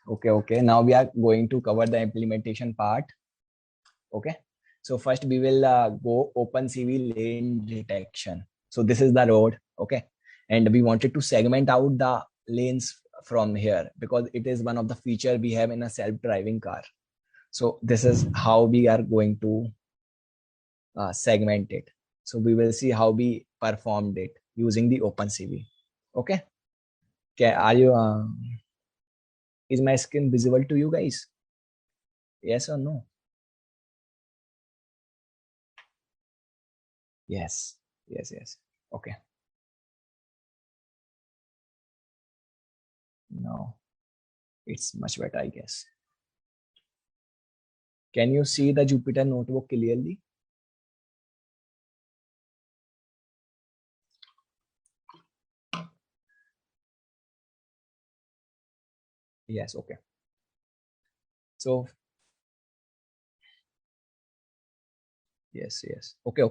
Okay. Now we are going to cover the implementation part. Okay. So first we will go OpenCV lane detection. So this is the road. Okay. And we wanted to segment out the lanes from here because it is one of the feature we have in a self-driving car. So this is how we are going to segment it. So we will see how we performed it using the OpenCV. Okay. Okay. Are you? Is my screen visible to you guys? Yes or no? Yes. Yes. Okay. Now it's much better, I guess. Can you see the Jupyter notebook clearly? Yes. Okay. So yes. Okay.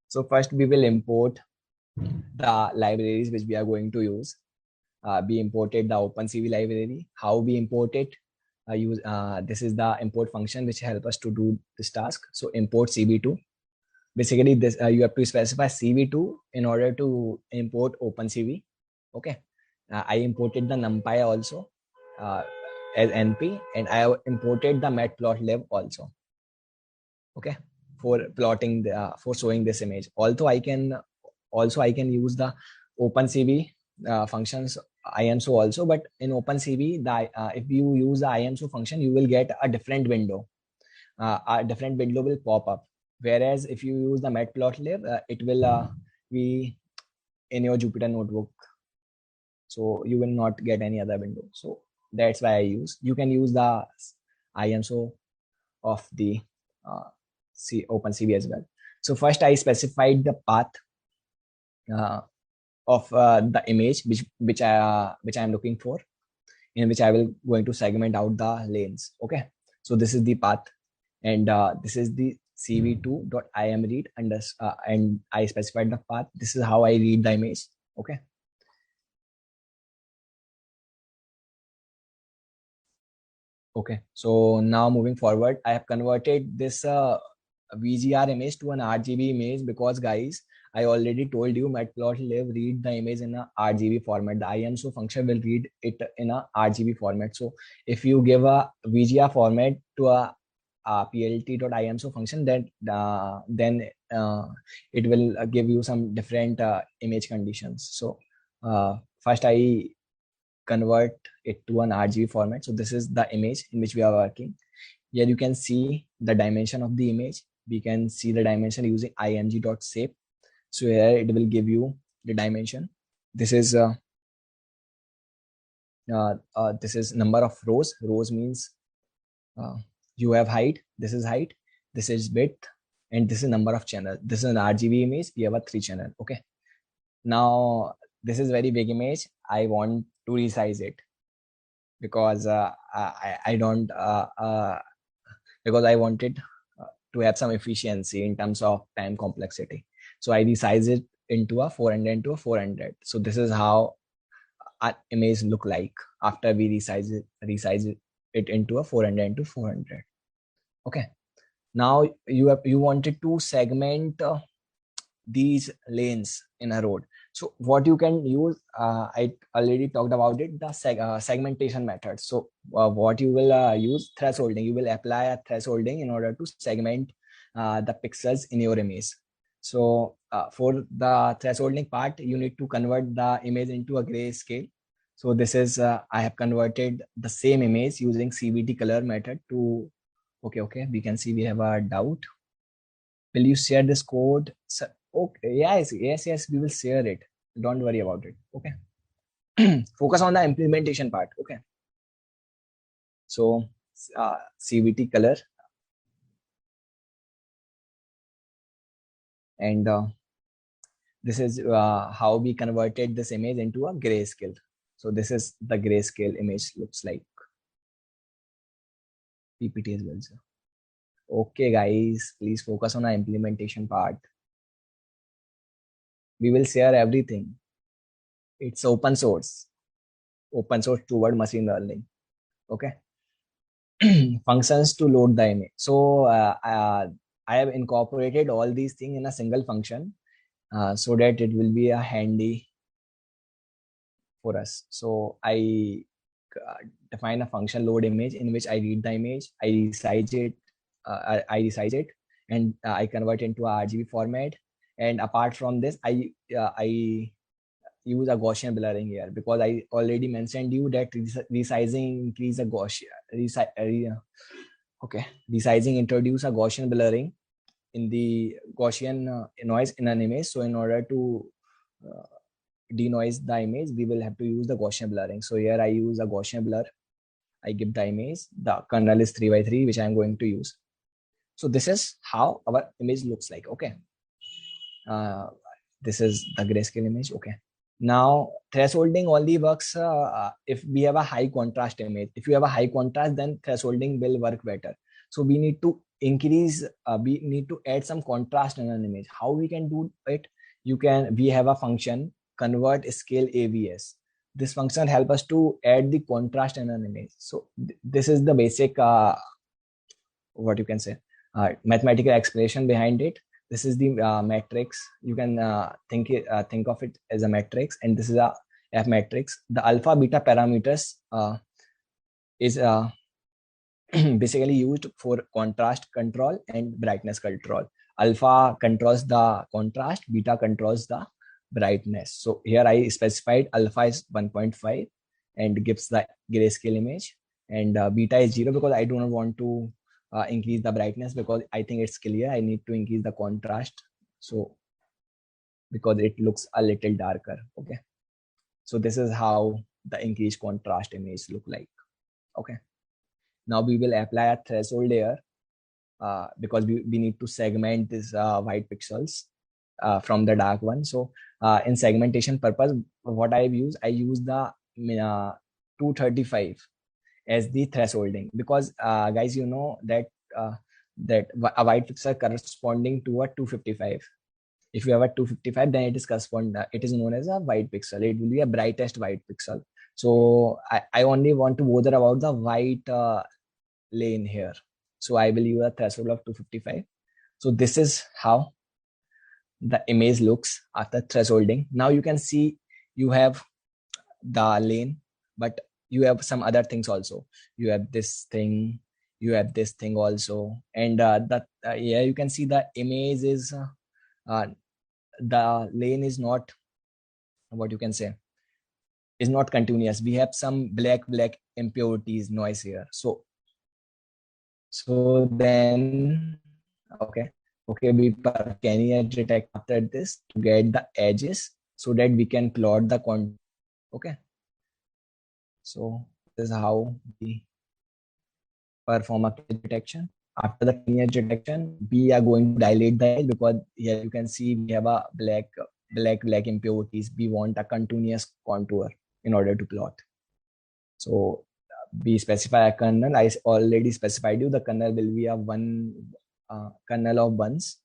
So first we will import the libraries which we are going to use. We imported the OpenCV library. How we import it? This is the import function which help us to do this task. So import CV2. Basically, this you have to specify CV2 in order to import OpenCV. Okay. I imported the NumPy also uh, as NP, and I have imported the matplotlib also. Okay, for plotting the for showing this image. Although I can use the OpenCV functions IMSO also, but in OpenCV, if you use the IMSO function, you will get a different window. A different window will pop up. Whereas if you use the matplotlib, it will be in your Jupyter notebook, so you will not get any other window. So that's why I use. You can use the IMSO of the uh, OpenCV as well. So first I specified the path uh, of the image which I am looking for, in which I will going to segment out the lanes. Okay, so this is the path, and this is the cv2.imread and I specified the path. This is how I read the image. Okay. Okay, so now moving forward, I have converted this VGR image to an RGB image because, guys, I already told you Matplotlib read the image in a RGB format. The IMSO function will read it in a RGB format. So if you give a VGR format to a plt.imso function, then it will give you some different image conditions. So first I convert it to an RGB format. So this is the image in which we are working. Here you can see the dimension of the image. We can see the dimension using img.shape. So here it will give you the dimension. This is this is number of rows. Rows means uh, you have height. This is height. This is width, and this is number of channel. This is an RGB image. We have a 3 channel. Okay. Now this is very big image. I want to resize it because I don't because I wanted to have some efficiency in terms of time complexity. So I resize it into a 400 into a 400. So this is how our image look like after we resize it into a 400 into 400. Okay. Now you wanted to segment these lanes in a road. So what you can use, I already talked about it, the segmentation method. So what you will use, thresholding. You will apply a thresholding in order to segment the pixels in your image. So for the thresholding part, you need to convert the image into a grayscale. So this is I have converted the same image using CVT color method to. Okay, we can see we have a doubt. Will you share this code? So, okay, yes, we will share it. Don't worry about it. Okay. Focus on the implementation part. Okay. So, CVT color, and this is how we converted this image into a grayscale. So this is the grayscale image looks like. PPT as well, sir. Okay, guys, please focus on the implementation part. We will share everything. It's open source. open source toward machine learning. Okay. Functions to load the image. So I have incorporated all these things in a single function so that it will be a handy for us. So I define a function load image in which I read the image, I resize it, and I convert into a RGB format. And apart from this, I use a Gaussian blurring here because I already mentioned you that resizing increase a Gaussian. Okay, resizing introduce a Gaussian blurring in the Gaussian noise in an image. So in order to denoise the image, we will have to use the Gaussian blurring. So here I use a Gaussian blur. I give the image. The kernel is 3x3, which I'm going to use. So this is how our image looks like. Okay. This is the grayscale image. Okay. Now thresholding only works if we have a high contrast image. If you have a high contrast, then thresholding will work better. So we need to increase, we need to add some contrast in an image. How we can do it? We have a function convert scale AVS. This function help us to add the contrast in an image. So this is the basic, what you can say, mathematical explanation behind it. This is the matrix. You can think of it as a matrix, and this is a F matrix. The alpha beta parameters is basically used for contrast control and brightness control. Alpha controls the contrast, beta controls the brightness. So here I specified alpha is 1.5 and gives the grayscale image, and beta is 0 because I do not want to increase the brightness because I think it's clear. I need to increase the contrast, so because it looks a little darker. Okay, so this is how the increased contrast image look like. Okay, now we will apply a threshold layer because we need to segment this white pixels from the dark one. So in segmentation purpose, what I use the 235 as the thresholding, because guys, you know that that a white pixel corresponding to a 255. If you have a 255, then it is known as a white pixel. It will be a brightest white pixel. So I only want to bother about the white lane here. So I will use a threshold of 255. So this is how the image looks after thresholding. Now you can see you have the lane, but you have some other things also. You have this thing, you have this thing also, and yeah, you can see the image is the lane is not, what you can say, is not continuous. We have some black impurities noise here. So then okay, we can detect after this to get the edges so that we can plot the contour. Okay, so this is how we perform a detection. After the linear detection, we are going to dilate the edge because here you can see we have a black impurities. We want a continuous contour in order to plot. So we specify a kernel. I already specified you the kernel will be a kernel of ones,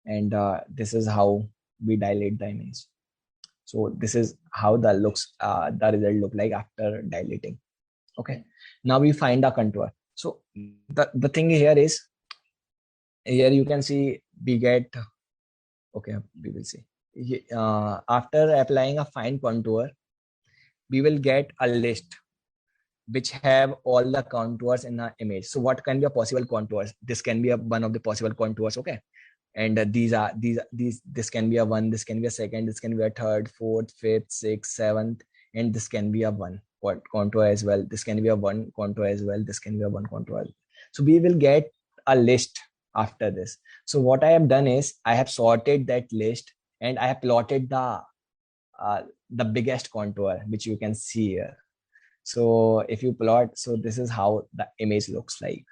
and this is how we dilate the image. So this is how the result look like after dilating. Okay, now we find a contour. So the thing here is, here you can see we get, okay, we will see after applying a fine contour, we will get a list which have all the contours in the image. So what can be a possible contours? This can be one of the possible contours. Okay, and this can be a 1, this can be a second, this can be a third, fourth, fifth, sixth, seventh, and this can be a 1 contour as well. This can be a 1 contour as well. This can be a 1 contour as well. So we will get a list after this. So what I have done is I have sorted that list and I have plotted the biggest contour, which you can see here. So if you plot, so this is how the image looks like.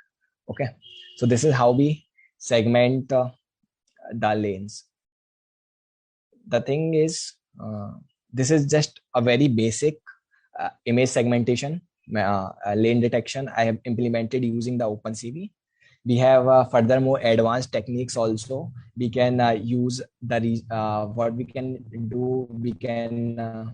Okay, so this is how we segment the lanes. The thing is, this is just a very basic image segmentation lane detection I have implemented using the OpenCV. We have furthermore advanced techniques also. We can use what we can do. We can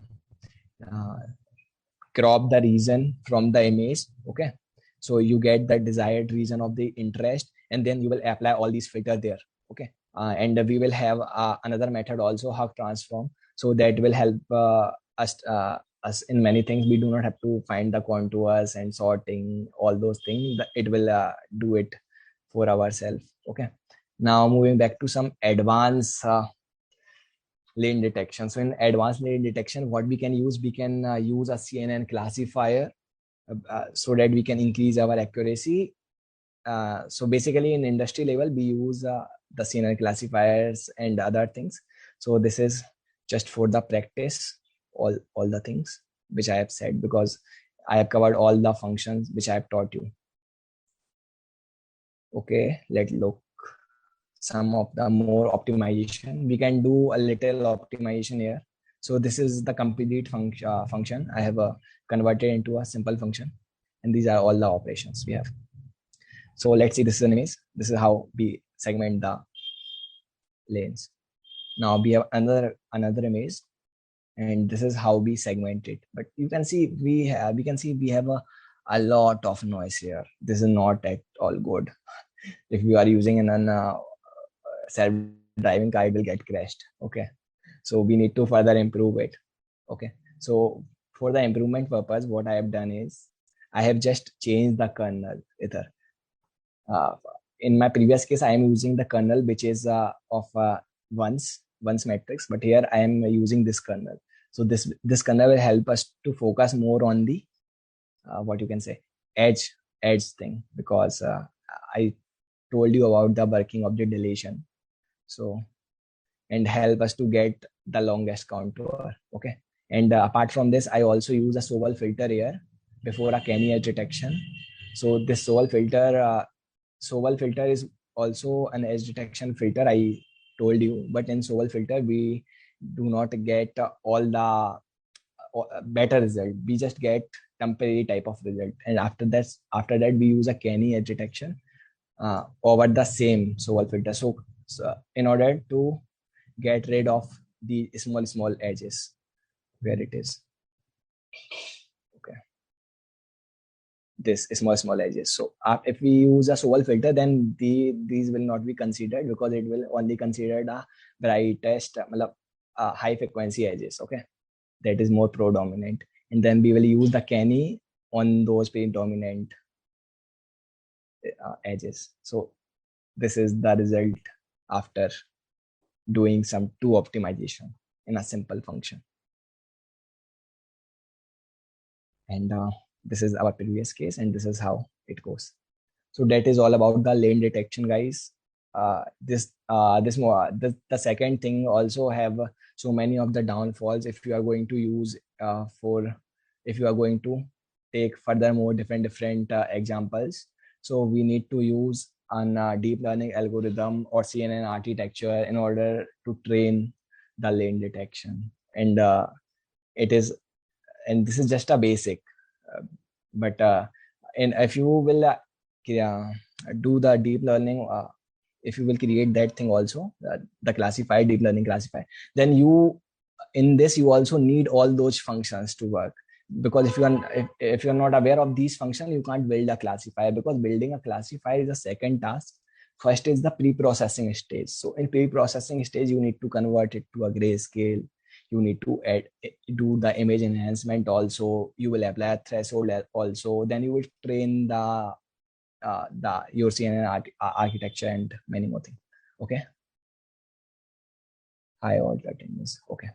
crop the region from the image. Okay, so you get the desired region of the interest, and then you will apply all these filter there. Okay, and we will have another method also, Hug transform, so that will help us in many things. We do not have to find the contours and sorting all those things. It will do it for ourselves. Okay, now moving back to some advanced lane detection. So in advanced lane detection, what we can use, we can use a CNN classifier so that we can increase our accuracy. So basically in industry level, we use the CNN classifiers and other things. So this is just for the practice, all the things which I have said, because I have covered all the functions which I have taught you. Okay, let's look some of the more optimization. We can do a little optimization here. So this is the complete function. I have converted into a simple function, and these are all the operations we have. So let's see, this is an image. This is how we segment the lanes. Now we have another image, and this is how we segment it. But you can see we have a lot of noise here. This is not at all good. If you are using an self-driving car, it will get crashed. Okay, so we need to further improve it. Okay, so for the improvement purpose, what I have done is I have just changed the kernel either. In my previous case, I am using the kernel which is of ones matrix, but here I am using this kernel. So this kernel will help us to focus more on the what you can say edge thing, because I told you about the working of the deletion. So, and help us to get the longest contour. Okay, and apart from this, I also use a Sobel filter here before a Kenny edge detection. So this Sobel filter is also an edge detection filter, I told you, but in Sobel filter we do not get all the better result. We just get temporary type of result, and after that we use a Kenny edge detection over the same Sobel filter. So in order to get rid of the small edges where it is, okay, this small edges. So if we use a Sobel filter, then these will not be considered, because it will only consider the brightest high frequency edges. Okay, that is more predominant, and then we will use the Kenny on those predominant edges. So this is the result after doing some two optimization in a simple function. And this is our previous case, and this is how it goes. So that is all about the lane detection, guys. The second thing also have so many of the downfalls if you are going to use if you are going to take furthermore different examples. So we need to use a deep learning algorithm or CNN architecture in order to train the lane detection, and this is just a basic, but and if you will do the deep learning, if you will create that thing also, the classified deep learning classifier, then you in this you also need all those functions to work, because if you're not aware of these functions, you can't build a classifier, because building a classifier is a second task. First is the pre-processing stage. So in pre-processing stage, you need to convert it to a grayscale. You need to do the image enhancement also. You will apply a threshold also. Then you will train your CNN architecture and many more things. Okay. High order attendance. Okay.